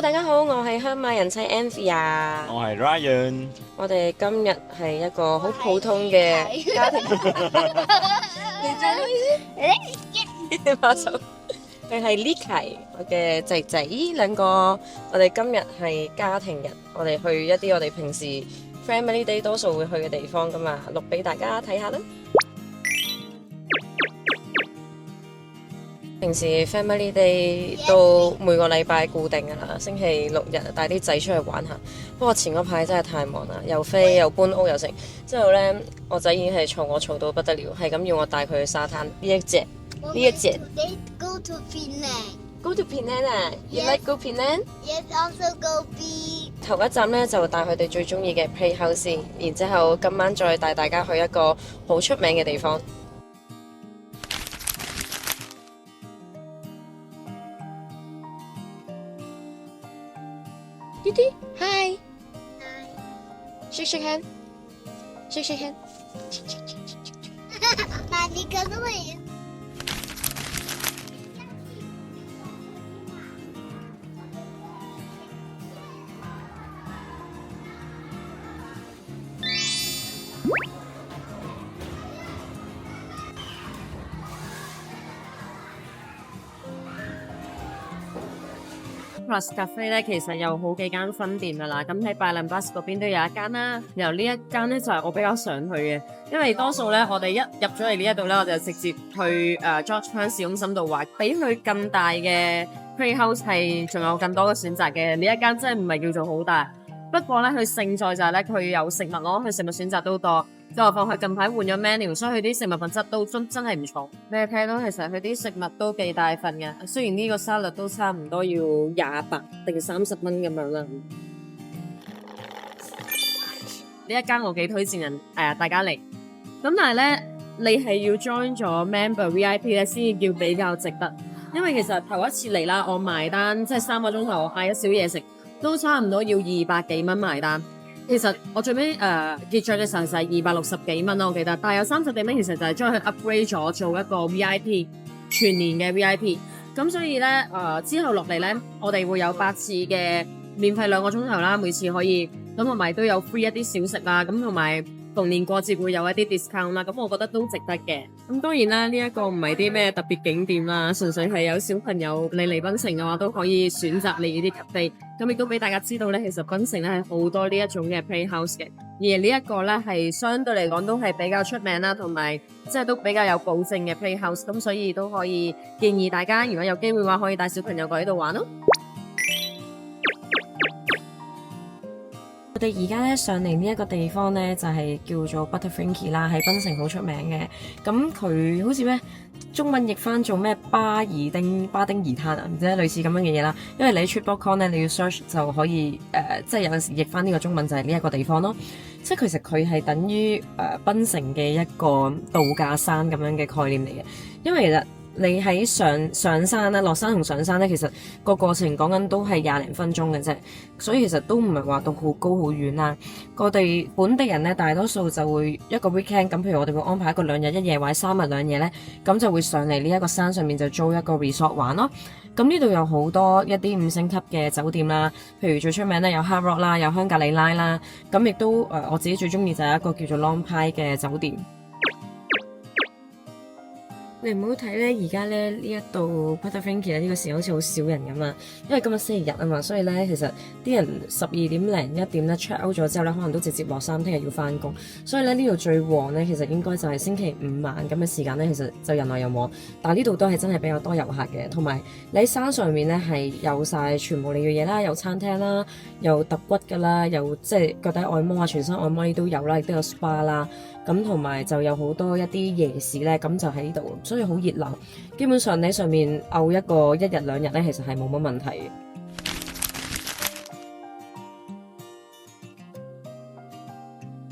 Hello，大家好，我係香馬人妻 Anthea。我係 Ryan。我哋今日係一個好普通嘅家庭。你把手，佢係 Likai，我嘅仔仔，兩個。我哋今日係家庭日，我哋去一啲我哋平時 Family Day 多數會去嘅地方㗎嘛，錄俾大家睇下啦。平時 Family Day 都每個禮拜固定㗎啦，星期六日帶啲仔出去玩下。不過前嗰排真係太忙啦，又飛又搬屋又成。之後呢，我仔已經係嘈我嘈到不得了，係咁要我帶佢去沙灘。呢一隻。Go to Penang. Go to Penang 啊 ！You like go Penang？ Yes, also go be. 頭一站呢，就帶佢哋最中意嘅 Playhouse 先，然之後今晚再帶大家去一個好出名嘅地方。弟弟 ，Hi， shake hand，shake hand。那你可能会。Plus Cafe 咧，其實有好幾間分店噶啦，咁喺拜倫巴斯嗰邊都有一間啦。然後呢一間咧就係我比較想去嘅，因為多數咧我哋一入咗嚟呢一度咧，我就直接去George Town 市中心度玩，比佢更大嘅 Playhouse 係仲有更多嘅選擇嘅。呢一間真係唔係叫做好大，不過咧佢勝在就係咧佢有食物咯，佢食物選擇都多。再何況佢近排換咗 menu， 所以佢啲食物品質都真係唔錯。你睇到其實佢啲食物都幾大份嘅，雖然呢個沙律都差唔多要28定30蚊咁樣啦。呢一間我幾推薦人大家嚟。咁但係咧，你係要 join 咗 member VIP 咧先至叫比較值得，因為其實頭一次嚟啦，我埋單即係3個鐘頭，我嗌咗少嘢食，都差唔多要200幾蚊埋單。其實我最尾結帳嘅時候就係260幾蚊啦，我記得，但係有30幾蚊其實就係將佢 upgrade 咗做一個 VIP 全年嘅 VIP。咁所以咧之後落嚟咧，我哋會有8次嘅免費2個鐘頭啦，每次可以咁同埋都有 free 一啲小食啦，咁同埋逢年過節會有一啲 discount 啦，咁我覺得都值得嘅。咁當然啦，呢一個唔係啲咩特別景點啦，純粹係有小朋友你嚟檳城嘅話都可以選擇你呢啲 cafe。咁亦都俾大家知道咧，其實檳城咧係好多呢一種嘅 playhouse 嘅，而呢一個咧係相對嚟講都係比較出名啦，同埋即係都比較有保證嘅 playhouse，咁所以都可以建議大家如果有機會嘅話，可以帶小朋友過喺度玩咯。我哋而家咧上嚟呢一個地方咧，就係叫做 Butterfrinky 啦，喺檳城好出名嘅。咁佢好似咩中文譯翻做咩巴丁爾灘啊，唔知類似咁樣嘅嘢啦。因為你喺 Trip.com 咧，你要 search 就可以即係有陣時譯翻呢個中文就係呢一個地方咯。即係其實佢係等於檳城嘅一個度假山咁樣嘅概念嚟嘅，因為其實你喺上山啦、落山同上山咧，其實個過程講緊都係20零分鐘嘅啫，所以其實都唔係話到好高好遠啦。我哋本地人咧，大多數就會一個 weekend 咁，譬如我哋會安排一個2日1夜或者3日2夜咧，咁就會上嚟呢一個山上面就租一個 resort 玩咯。咁呢度有好多一啲5星級嘅酒店啦，譬如最出名咧有 Hard Rock 啦，有香格里拉啦，咁亦都我自己最中意就係一個叫做 Long Pie 嘅酒店。你唔好睇咧，而家咧呢一度 Butterfrinky 咧呢個時候好似好少人咁啊，因為今日星期日啊嘛，所以咧其實啲人12點零1點咧 check out 咗之後咧，可能都直接落山，聽日要翻工，所以咧呢度最旺咧，其實應該就係星期5晚咁嘅時間咧，其實就人來人往，但係呢度都係真係比較多遊客嘅，同埋你喺山上面咧係有晒全部你嘅嘢啦，有餐廳啦，有揼骨噶啦，有即係腳底按摩啊，全身按摩呢都有啦，亦都有 SPA 啦。咁同埋就有好多一啲夜市咧，咁就喺呢度，所以好熱鬧。基本上你上面漚一個1日2日咧，其實係冇乜問題嘅。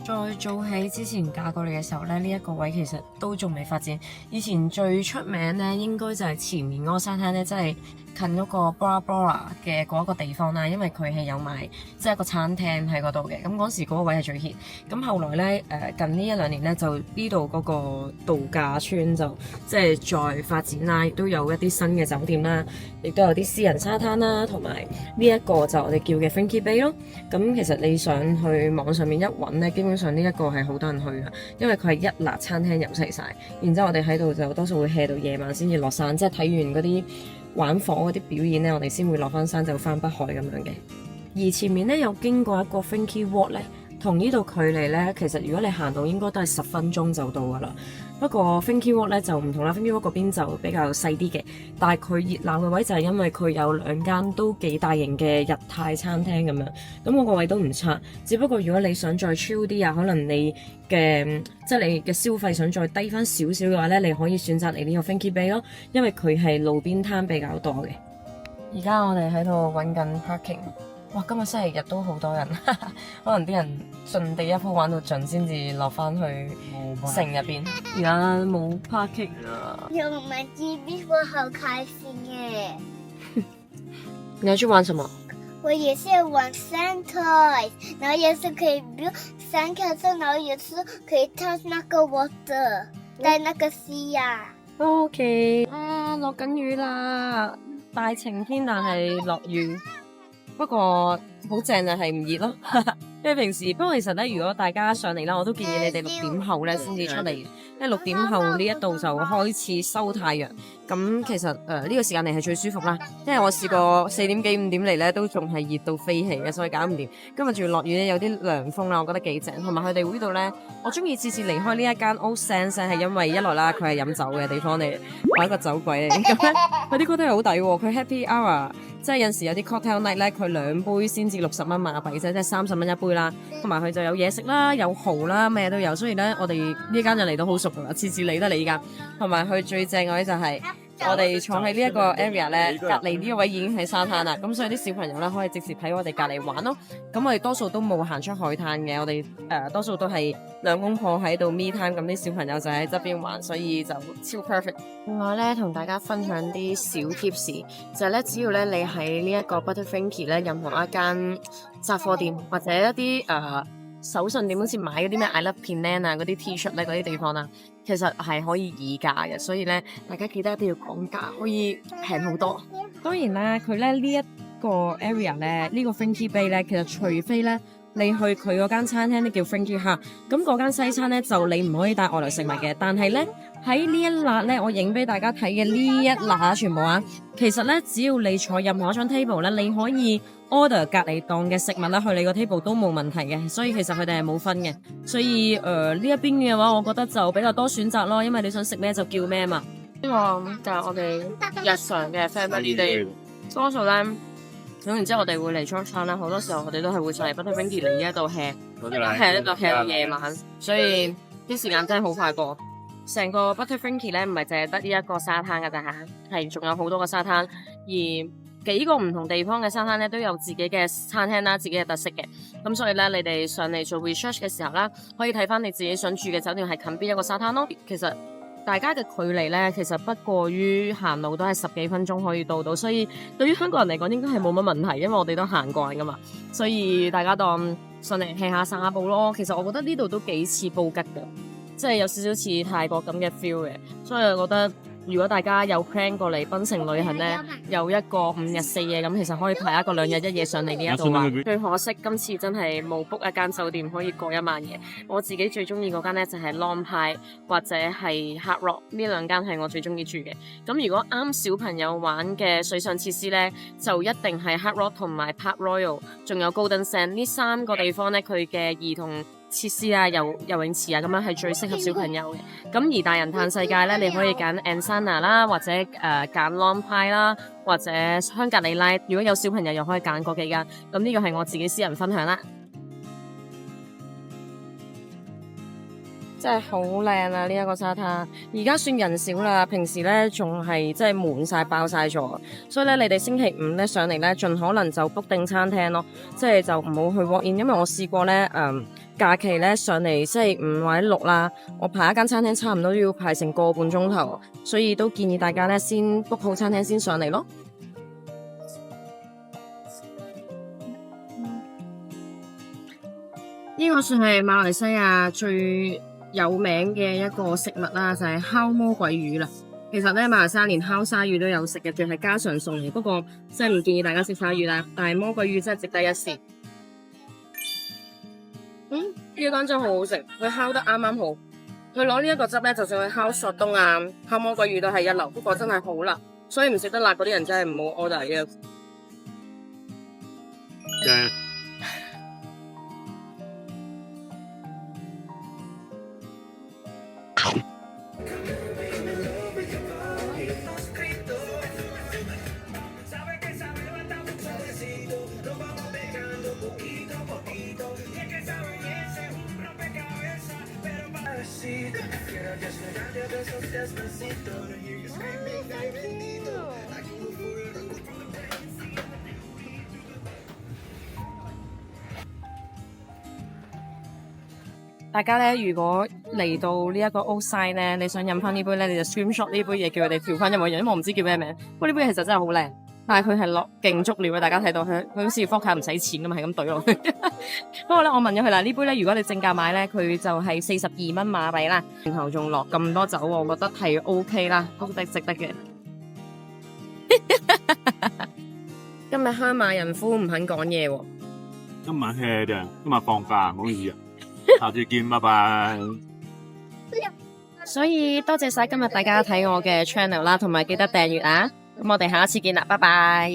再早喺之前嫁過嚟嘅時候咧，呢一個位其實都仲未發展。以前最出名咧，應該就係前面嗰個沙灘咧，真係近嗰個 Bora Bora 嘅嗰一個地方啦，因為佢係有埋即係一個餐廳喺嗰度嘅。咁嗰時嗰個位係最 hit。咁後來咧近呢一兩年咧，就呢度嗰個度假村就即係再發展啦，亦都有一啲新嘅酒店啦，亦都有啲私人沙灘啦，同埋呢一個就我哋叫嘅 Frankie Bay 咯。咁其實你上去網上面一揾咧，基本上呢一個係好多人去嘅，因為佢係一辣餐廳有齊晒。然之後我哋喺度就多數會 hea 到夜晚先至落山，即係睇完嗰啲玩火嗰啲表演咧，我哋先會落翻山就翻北海咁樣嘅。而前面咧有經過一個 Frankie Walk 咧，同呢度距離咧，其實如果你行到應該都係10分鐘就到噶啦。不過 Frankie Walk 咧就唔同啦，Frankie Walk 嗰邊就比較細啲嘅，但係佢熱鬧嘅位就係因為佢有2間都幾大型嘅日泰餐廳咁樣，咁我個位都唔差。只不過如果你想再 chill 啲啊，可能你嘅即係你嘅消費想再低翻少少嘅話咧，你可以選擇嚟呢個 Frankie Bay 咯，因為佢係路邊攤比較多嘅。而家我哋喺度揾緊 parking。哇！今日星期日都好多人，可能啲人盡地一鋪玩到盡先至落翻去城入邊。而家冇 parking 啊！有我們這邊我好開心耶！你要去玩什麼？我也是玩 Sand Toys，然後也是可以 build sandcastle，然後也是可以 touch 那個 water，在那個sea呀。OK，落緊雨啦，大晴天但係落雨。不過好正就係唔熱咯，因為平時不過其實咧，如果大家上嚟啦，我都建議你哋6點後咧先至出嚟，因為6點後呢一度就開始收太陽。咁其實呢個時間嚟係最舒服啦，因為我試過4點幾5點嚟咧都仲係熱到飛起嘅，所以搞唔掂。今日仲要落雨咧，有啲涼風啦，我覺得幾正。同埋佢哋呢度咧，我中意次離開呢一間 Old Sands 係因為一來啦，佢係飲酒嘅地方嚟，我係一個酒鬼嚟。咁咧佢啲 cocktail 好抵喎，佢 Happy Hour。即係有時有啲 cocktail night 咧，佢2杯先至60蚊馬幣啫，即係30蚊一杯啦。同埋佢就有嘢食啦，有蠔啦，咩都有。所以咧，我哋呢間就嚟到好熟噶啦，次嚟得嚟依間。同埋佢最正嘅位就係我哋坐喺呢一個 area 咧，隔離呢個位已經係沙灘啦。咁所以啲小朋友咧可以直接喺我哋隔離玩咯。咁我哋多數都冇行出海灘嘅，我哋多數都係兩公婆喺度 me time，咁啲小朋友就喺側邊玩，所以就超 perfect。另外咧，同大家分享啲小 tips，就係咧，只要咧你喺呢一個 Butter Frankie 咧，任何一間雜貨店或者一啲手信店，好似買嗰啲咩 I Love Penang 啊嗰啲 T-shirt 咧嗰啲地方啦，其實係可以議價嘅，所以咧大家記得一定要講價，可以平好多。當然啦，佢咧呢一個 area 咧，呢個 Frankie Bay 咧，其實除非咧你去佢嗰間餐廳咧叫 Frankie Hut，咁嗰間西餐咧就你唔可以帶外來食物嘅。但係咧喺呢一辣咧，我影俾大家睇嘅呢一辣全部啊，其實咧只要你坐任何一張 table 咧，你可以 order 隔離檔嘅食物啦，去你個 table 都冇問題嘅。所以其實佢哋係冇分嘅。所以呢一邊嘅話，我覺得就比較多選擇咯，因為你想食咩就叫咩嘛。呢個就係我哋日常嘅 family day，多數咧。咁然之後我哋會嚟 Georgetown啦，好多時候我哋都係會上嚟 Butter Frankie 嚟呢一度 hea 呢度 hea 到夜晚，所以啲時間真係好快過。成個 Butter Frankie 咧唔係淨係得呢一個沙灘㗎咋嚇，係仲有好多個沙灘，而幾個唔同地方嘅沙灘咧都有自己嘅餐廳啦，自己嘅特色嘅。咁所以咧，你哋上嚟做 research 嘅時候啦，可以睇翻你自己想住嘅酒店係近邊一個沙灘咯。其實大家嘅距離咧，其實不過於行路都係10幾分鐘可以到，所以對於香港人嚟講應該係冇乜問題，因為我哋都行慣㗎嘛，所以大家當上嚟 hea 下散下步咯。其實我覺得呢度都幾似布吉㗎，即係有少少似泰國咁嘅 feel 嘅，所以我覺得如果大家有 plan 過嚟檳城旅行咧，有一個5日4夜咁，其實可以排一個2日1夜上嚟呢一度玩。最可惜今次真係冇 book 一間酒店可以過1晚夜。我自己最中意嗰間咧就係 Long Pie 或者係 Hard Rock， 呢兩間係我最中意住嘅。咁如果啱小朋友玩嘅水上設施咧，就一定係 Hard Rock 同埋 Park Royal， 仲有 Golden Sand 呢3個地方咧，佢嘅兒童設施啊、游泳池啊，咁樣係最適合小朋友嘅。咁而大人嘆世界咧，你可以揀 Ansana 啦，或者揀 Long Pie 啦，或者香格里拉。如果有小朋友，又可以揀嗰幾間。咁呢個係我自己私人分享啦。真係好靚啊！呢一個沙灘而家算人少啦，平時咧仲係即係滿晒爆晒咗，所以咧你哋星期5咧上嚟咧，盡可能就 book 定餐廳咯，即係就唔好去 walk in，因為我試過咧假期咧上嚟星期5或者6啦，我排一間餐廳差唔多都要排成個半鐘頭，所以都建議大家咧先 book 好餐廳先上嚟咯。呢個算係馬來西亞最有名嘅一個食物啦，就係烤魔鬼魚啦。其實咧，馬來西亞連烤鯊魚都有食嘅，仲係家常餸嚟。不過真係唔建議大家食鯊魚啦，但係魔鬼魚真係值得一試。呢間真係好好食，佢烤得啱啱好。佢攞呢一個汁咧，就算佢烤索冬啊、烤魔鬼魚都係一流。不過真係好辣，所以唔食得辣嗰啲人真係唔好 order 嘅。大家咧，如果嚟到呢一個 Outside 咧，你想飲翻呢杯咧，你就 screenshot 呢杯嘢，叫佢哋調翻一模一樣，因為我唔知叫咩名。不過呢杯嘢其實真係好靚，但係佢係落勁足料嘅，大家睇到佢好似福卡唔使錢㗎嘛，係咁懟落去。不過咧，我問咗佢啦，呢杯咧如果你正價買咧，佢就係42蚊馬幣啦，然後仲落咁多酒，我覺得係 OK 啦，都值得嘅。今日香馬人夫唔肯講嘢喎。今晚 hea 啫，今日放假，唔好意思啊。下次見，拜拜。所以多謝晒今日大家睇我嘅 channel 啦，同埋記得訂閱啊！咁我哋下一次見啦，拜拜。